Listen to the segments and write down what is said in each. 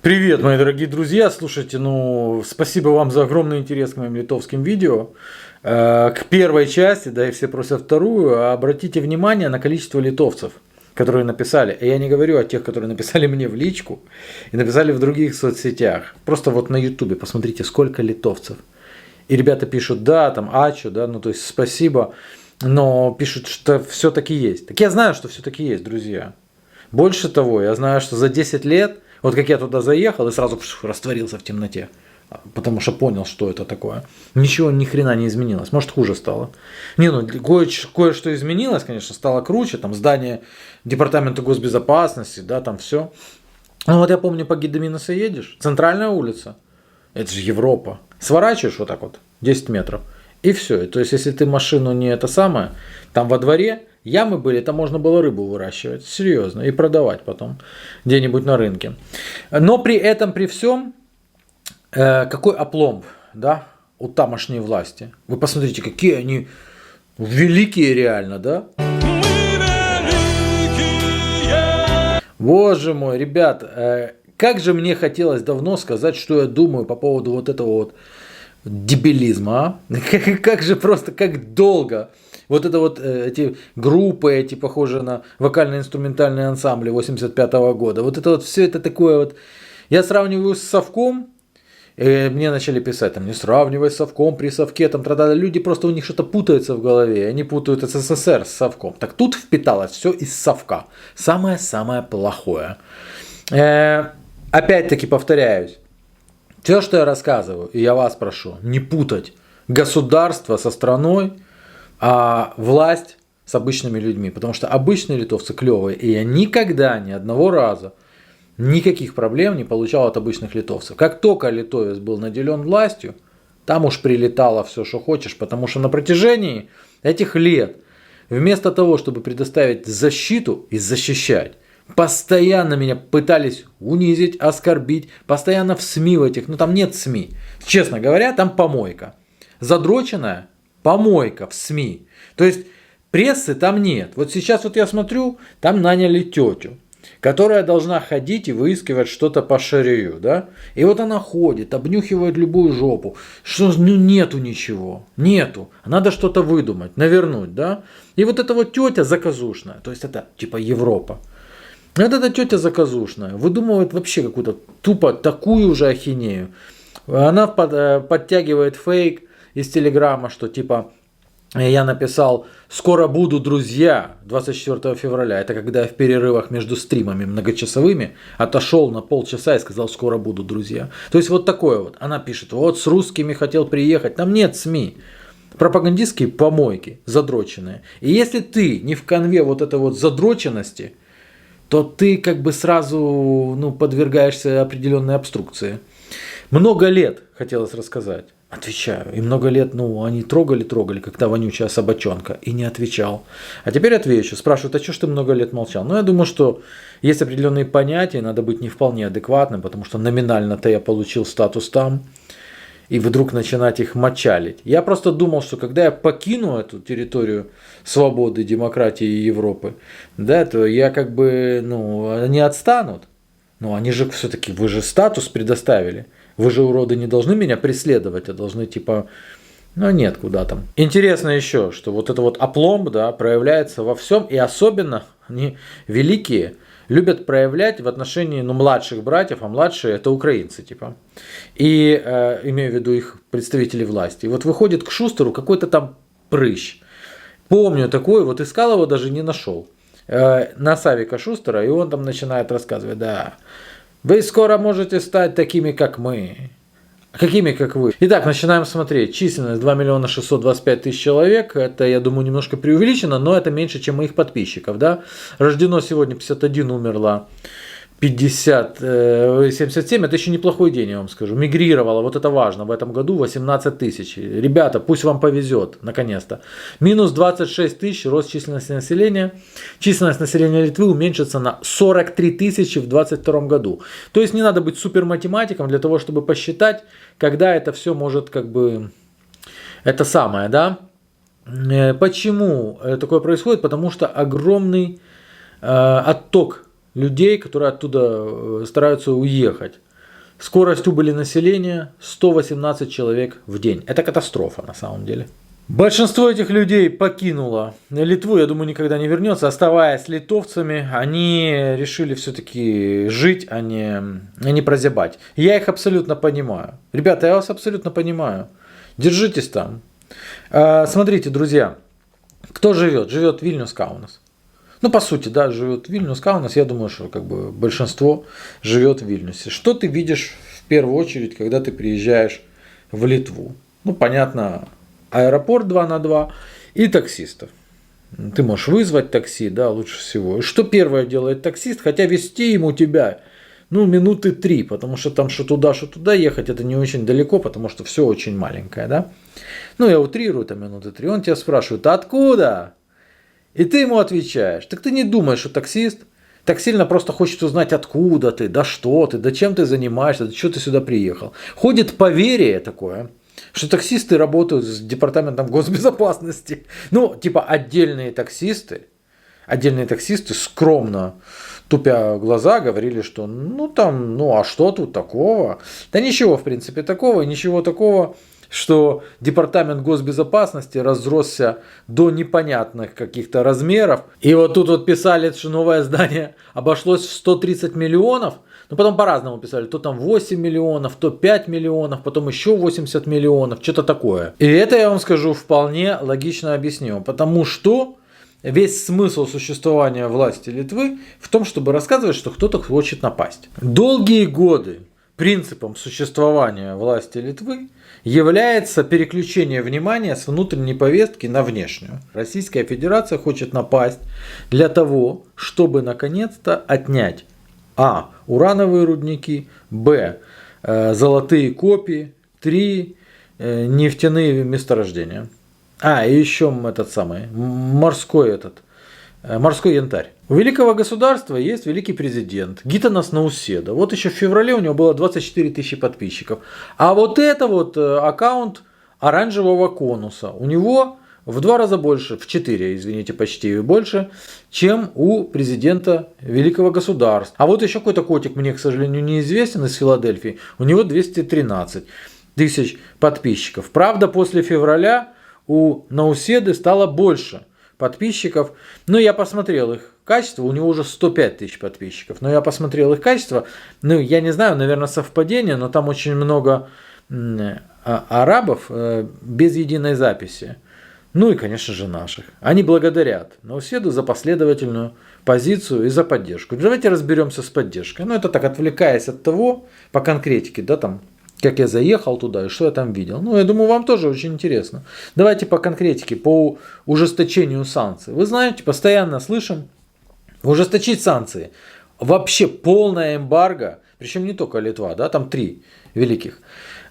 Привет, мои дорогие друзья! Слушайте, спасибо вам за огромный интерес к моим литовским видео. К первой части, да и все просят вторую, обратите внимание на количество литовцев, которые написали. И я не говорю о тех, которые написали мне в личку и написали в других соцсетях. Просто вот на ютубе посмотрите, сколько литовцев. И ребята пишут, да, там, ачу, да, то есть спасибо, но пишут, что все-таки есть. Так я знаю, что все-таки есть, друзья. Больше того, я знаю, что за 10 лет, вот как я туда заехал и сразу растворился в темноте, потому что понял, что это такое. Ничего ни хрена не изменилось, может хуже стало. Кое-что изменилось, конечно, стало круче, там здание департамента госбезопасности, да, там все. Ну вот я помню, по Гедеминаса едешь, центральная улица, это же Европа. Сворачиваешь вот так вот, 10 метров, и все. То есть, если ты машину не это самое, там во дворе ямы были, там можно было рыбу выращивать, серьезно, и продавать потом где-нибудь на рынке. Но при этом, при всем, какой опломб, да, у тамошней власти. Вы посмотрите, какие они великие реально, да? Боже мой, ребят, как же мне хотелось давно сказать, что я думаю по поводу вот этого вот дебилизма, а? Как же просто, как долго. Вот это вот эти группы, эти похожие на вокально-инструментальные ансамбли 85-го года. Вот это вот все это такое вот. Я сравниваю с совком. Мне начали писать, там, не сравнивай с совком, при совке, там, люди просто у них что-то путается в голове. Они путают СССР с совком. Так тут впиталось все из совка. Самое-самое плохое. Опять-таки повторяюсь. Все, что я рассказываю, и я вас прошу, не путать государство со страной, а власть с обычными людьми. Потому что обычные литовцы клевые, и я никогда, ни одного раза, никаких проблем не получал от обычных литовцев. Как только литовец был наделен властью, там уж прилетало все, что хочешь, потому что на протяжении этих лет, вместо того, чтобы предоставить защиту и защищать, постоянно меня пытались унизить, оскорбить, постоянно в СМИ в этих, там нет СМИ. Честно говоря, там помойка. Задроченная помойка в СМИ. То есть прессы там нет. Вот сейчас вот я смотрю, там наняли тетю, которая должна ходить и выискивать что-то по шарию, да? И вот она ходит, обнюхивает любую жопу. Что, нету ничего, нету. Надо что-то выдумать, навернуть, да? И вот эта вот тетя заказушная, то есть это типа Европа. Вот эта тетя заказушная выдумывает вообще какую-то тупо такую же ахинею. Она подтягивает фейк из Телеграма, что типа я написал «Скоро буду, друзья» 24 февраля. Это когда я в перерывах между стримами многочасовыми отошел на полчаса и сказал «Скоро буду, друзья». То есть вот такое вот. Она пишет «Вот с русскими хотел приехать». Там нет СМИ. Пропагандистские помойки задроченные. И если ты не в конве вот этой вот задроченности, то ты как бы сразу подвергаешься определенной обструкции. Много лет хотелось рассказать. Отвечаю. И много лет, они трогали, как та вонючая собачонка. И не отвечал. А теперь отвечу. Спрашивают, а что ж ты много лет молчал? Я думаю, что есть определенные понятия, надо быть не вполне адекватным, потому что номинально-то я получил статус там. И вдруг начинать их мочалить. Я просто думал, что когда я покину эту территорию свободы, демократии и Европы, да, то я как бы, они отстанут. Но они же все-таки, вы же статус предоставили. Вы же, уроды, не должны меня преследовать, а должны типа, нет, куда там. Интересно еще, что вот это вот опломб, да, проявляется во всем, и особенно они великие любят проявлять в отношении младших братьев, а младшие это украинцы типа. И имею в виду их представителей власти. И вот выходит к Шустеру какой-то там прыщ. Помню такой, вот искал его, даже не нашел. На Савика Шустера, и он там начинает рассказывать, да, вы скоро можете стать такими, как мы. Какими, как вы? Итак, начинаем смотреть. Численность 2 625 000 человек. Это, я думаю, немножко преувеличено, но это меньше, чем моих подписчиков. Да? Рождено сегодня 51, умерло 77. Это еще неплохой день, я вам скажу. Мигрировало, вот это важно, в этом году 18 тысяч. Ребята, пусть вам повезет, наконец-то. Минус 26 тысяч, рост численности населения. Численность населения Литвы уменьшится на 43 тысячи в 2022 году. То есть не надо быть суперматематиком для того, чтобы посчитать, когда это все может как бы... Это самое, да? Почему такое происходит? Потому что огромный отток людей, которые оттуда стараются уехать. Скорость убыли населения 118 человек в день. Это катастрофа на самом деле. Большинство этих людей покинуло Литву, я думаю, никогда не вернется. Оставаясь литовцами, они решили все-таки жить, а не прозябать. Я их абсолютно понимаю. Ребята, я вас абсолютно понимаю. Держитесь там. Смотрите, друзья, кто живет? Живет Вильнюс Каунас. Ну, по сути, да, живет Вильнюс Каунас. Я думаю, что как бы большинство живет в Вильнюсе. Что ты видишь в первую очередь, когда ты приезжаешь в Литву? Ну, понятно, аэропорт 2 на 2 и таксистов. Ты можешь вызвать такси, да, лучше всего. И что первое делает таксист? Хотя везти ему тебя, ну, минуты 3, потому что там что туда ехать, это не очень далеко, потому что все очень маленькое, да. Ну, я утрирую, там минуты 3. Он тебя спрашивает, откуда? И ты ему отвечаешь. Так ты не думаешь, что таксист так сильно просто хочет узнать, откуда ты, да что ты, да чем ты занимаешься, да что ты сюда приехал. Ходит поверье такое, что таксисты работают с департаментом госбезопасности. Ну, типа отдельные таксисты скромно, тупя глаза, говорили, что ну там, ну а что тут такого? Да ничего, в принципе, такого, ничего такого, что департамент госбезопасности разросся до непонятных каких-то размеров. И вот тут вот писали, что новое здание обошлось в 130 миллионов. Ну, потом по-разному писали. То там 8 миллионов, то 5 миллионов, потом еще 80 миллионов, что-то такое. И это, я вам скажу, вполне логично объясню. Потому что весь смысл существования власти Литвы в том, чтобы рассказывать, что кто-то хочет напасть. Долгие годы принципом существования власти Литвы является переключение внимания с внутренней повестки на внешнюю. Российская Федерация хочет напасть для того, чтобы наконец-то отнять а. урановые рудники, б. золотые копии, 3. нефтяные месторождения. И еще этот самый морской янтарь. У великого государства есть великий президент Гитанас Науседа. Вот еще в феврале у него было 24 тысячи подписчиков. А вот это вот аккаунт оранжевого конуса. У него в 2 раза больше, в 4, извините, почти больше, чем у президента великого государства. А вот еще какой-то котик мне, к сожалению, неизвестен из Филадельфии. У него 213 тысяч подписчиков. Правда, после февраля у Науседы стало больше подписчиков. Но я посмотрел их качество, у него уже 105 тысяч подписчиков. Но я посмотрел их качество, ну я не знаю, наверное, совпадение, но там очень много арабов без единой записи. Ну и, конечно же, наших. Они благодарят Науседу за последовательную позицию и за поддержку. Давайте разберемся с поддержкой. Ну это так, отвлекаясь от того, по конкретике, да, там, как я заехал туда и что я там видел. Ну, я думаю, вам тоже очень интересно. Давайте по конкретике, по ужесточению санкций. Вы знаете, постоянно слышим, ужесточить санкции. Вообще полная эмбарго, причем не только Литва, да, там 3 великих.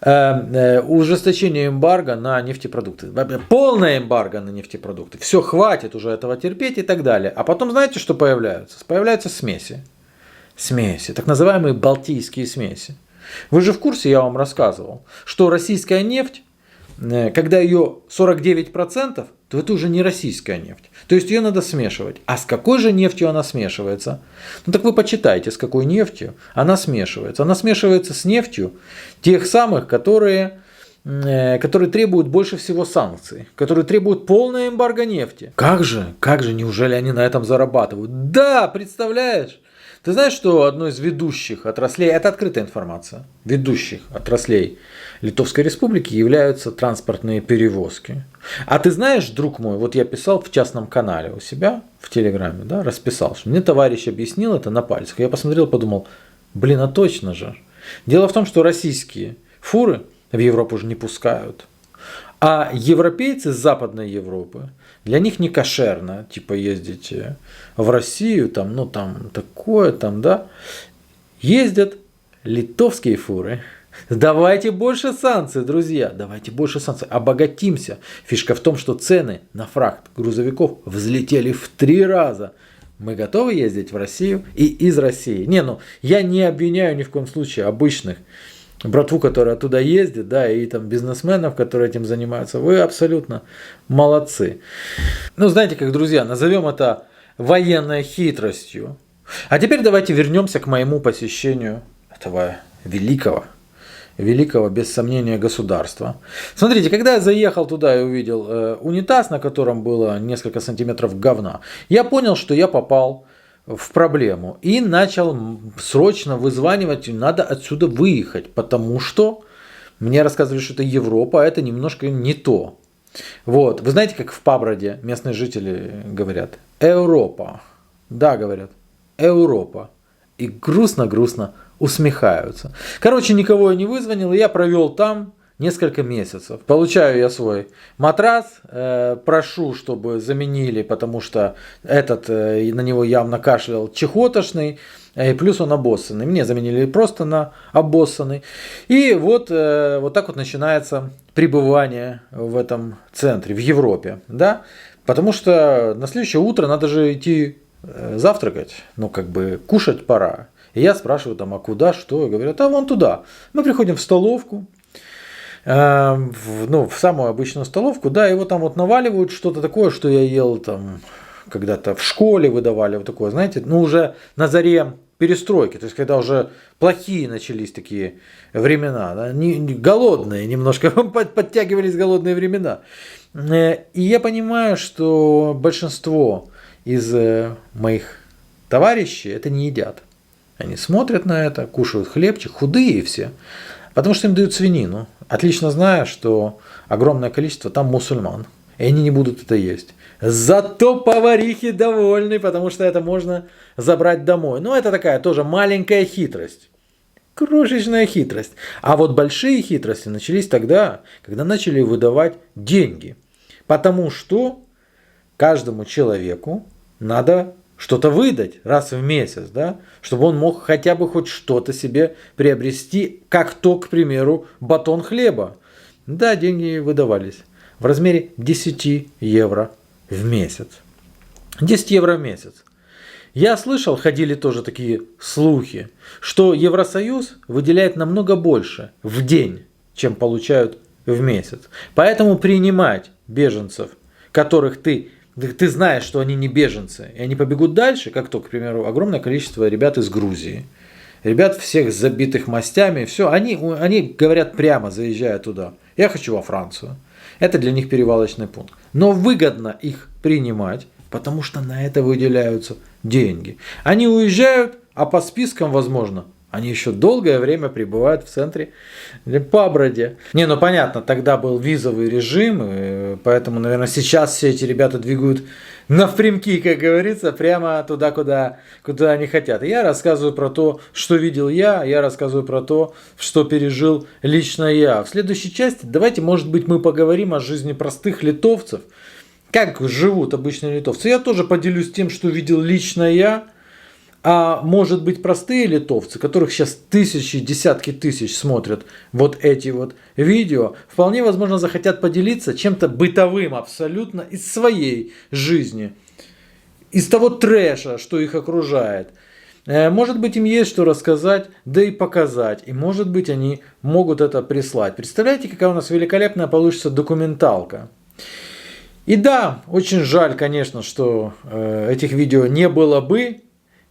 Ужесточение эмбарго на нефтепродукты. Полная эмбарго на нефтепродукты. Все, хватит уже этого терпеть и так далее. А потом знаете, что появляются? Появляются смеси. Смеси, так называемые балтийские смеси. Вы же в курсе, я вам рассказывал, что российская нефть, когда ее 49%, то это уже не российская нефть. То есть ее надо смешивать. А с какой же нефтью она смешивается? Ну так вы почитайте, с какой нефтью она смешивается. Она смешивается с нефтью тех самых, которые требуют больше всего санкций, которые требуют полной эмбарго нефти. Как же, неужели они на этом зарабатывают? Да, представляешь? Ты знаешь, что одной из ведущих отраслей, это открытая информация, ведущих отраслей Литовской Республики являются транспортные перевозки. А ты знаешь, друг мой, вот я писал в частном канале у себя в Телеграме, да, расписал, что мне товарищ объяснил это на пальцах. Я посмотрел, подумал, а точно же. Дело в том, что российские фуры в Европу уже не пускают. А европейцы с Западной Европы, для них не кошерно, типа ездить в Россию, там, ну там такое, там, да. Ездят литовские фуры. Давайте больше санкций, друзья, давайте больше санкций, обогатимся. Фишка в том, что цены на фрахт грузовиков взлетели в 3 раза. Мы готовы ездить в Россию и из России. Я не обвиняю ни в коем случае обычных братву, которая туда ездит, да, и там бизнесменов, которые этим занимаются. Вы абсолютно молодцы. Ну, знаете как, друзья, назовем это военной хитростью. А теперь давайте вернемся к моему посещению этого великого, без сомнения, государства. Смотрите, когда я заехал туда и увидел унитаз, на котором было несколько сантиметров говна, я понял, что я попал в проблему и начал срочно вызванивать, надо отсюда выехать, потому что мне рассказывали, что это Европа, а это немножко не то. Вот, вы знаете, как в Паброде местные жители говорят? Европа. Да, говорят. Европа. И грустно-грустно усмехаются. Короче, никого я не вызвонил, и я провел там несколько месяцев. Получаю я свой матрас, прошу, чтобы заменили, потому что этот на него явно кашлял чехотошный, и плюс он обоссанный. Мне заменили просто на обоссанный. И вот так вот начинается пребывание в этом центре, в Европе. Да? Потому что на следующее утро надо же идти завтракать, кушать пора. И я спрашиваю там, а куда, что? И говорят, а вон туда. Мы приходим в столовку, в самую обычную столовку, да, и вот там вот наваливают что-то такое, что я ел там когда-то в школе, выдавали вот такое, знаете, уже на заре перестройки, то есть когда уже плохие начались такие времена, да, голодные немножко, подтягивались голодные времена. И я понимаю, что большинство из моих товарищей это не едят. Они смотрят на это, кушают хлебчик, худые все, потому что им дают свинину, отлично зная, что огромное количество там мусульман, и они не будут это есть. Зато поварихи довольны, потому что это можно забрать домой. Но это такая тоже маленькая хитрость, крошечная хитрость. А вот большие хитрости начались тогда, когда начали выдавать деньги, потому что каждому человеку надо что-то выдать раз в месяц, да, чтобы он мог хотя бы хоть что-то себе приобрести, как то, к примеру, батон хлеба. Да, деньги выдавались в размере 10 евро в месяц. 10 евро в месяц. Я слышал, ходили тоже такие слухи, что Евросоюз выделяет намного больше в день, чем получают в месяц. Поэтому принимать беженцев, которых ты знаешь, что они не беженцы, и они побегут дальше, как то, к примеру, огромное количество ребят из Грузии. Ребят всех забитых мастями, все, они говорят прямо, заезжая туда, я хочу во Францию. Это для них перевалочный пункт. Но выгодно их принимать, потому что на это выделяются деньги. Они уезжают, а по спискам, возможно, они еще долгое время пребывают в центре Паброде. Понятно, тогда был визовый режим, поэтому, наверное, сейчас все эти ребята двигают навпрямки, как говорится, прямо туда, куда они хотят. И я рассказываю про то, что видел я рассказываю про то, что пережил лично я. В следующей части давайте, может быть, мы поговорим о жизни простых литовцев, как живут обычные литовцы. Я тоже поделюсь тем, что видел лично я. А может быть, простые литовцы, которых сейчас тысячи, десятки тысяч смотрят вот эти вот видео, вполне возможно захотят поделиться чем-то бытовым абсолютно из своей жизни, из того трэша, что их окружает. Может быть, им есть что рассказать, да и показать. И может быть, они могут это прислать. Представляете, какая у нас великолепная получится документалка. И да, очень жаль, конечно, что этих видео не было бы,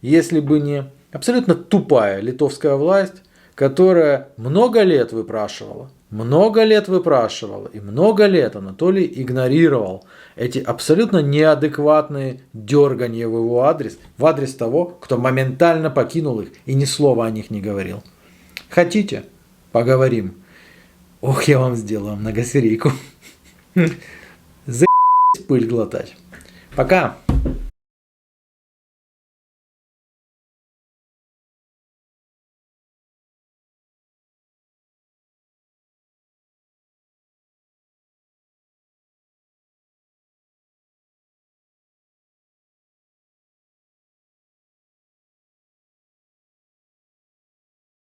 если бы не абсолютно тупая литовская власть, которая много лет выпрашивала, и много лет Анатолий игнорировал эти абсолютно неадекватные дерганья в его адрес, в адрес того, кто моментально покинул их и ни слова о них не говорил. Хотите? Поговорим. Ох, я вам сделаю многосерийку. Заебись пыль глотать. Пока.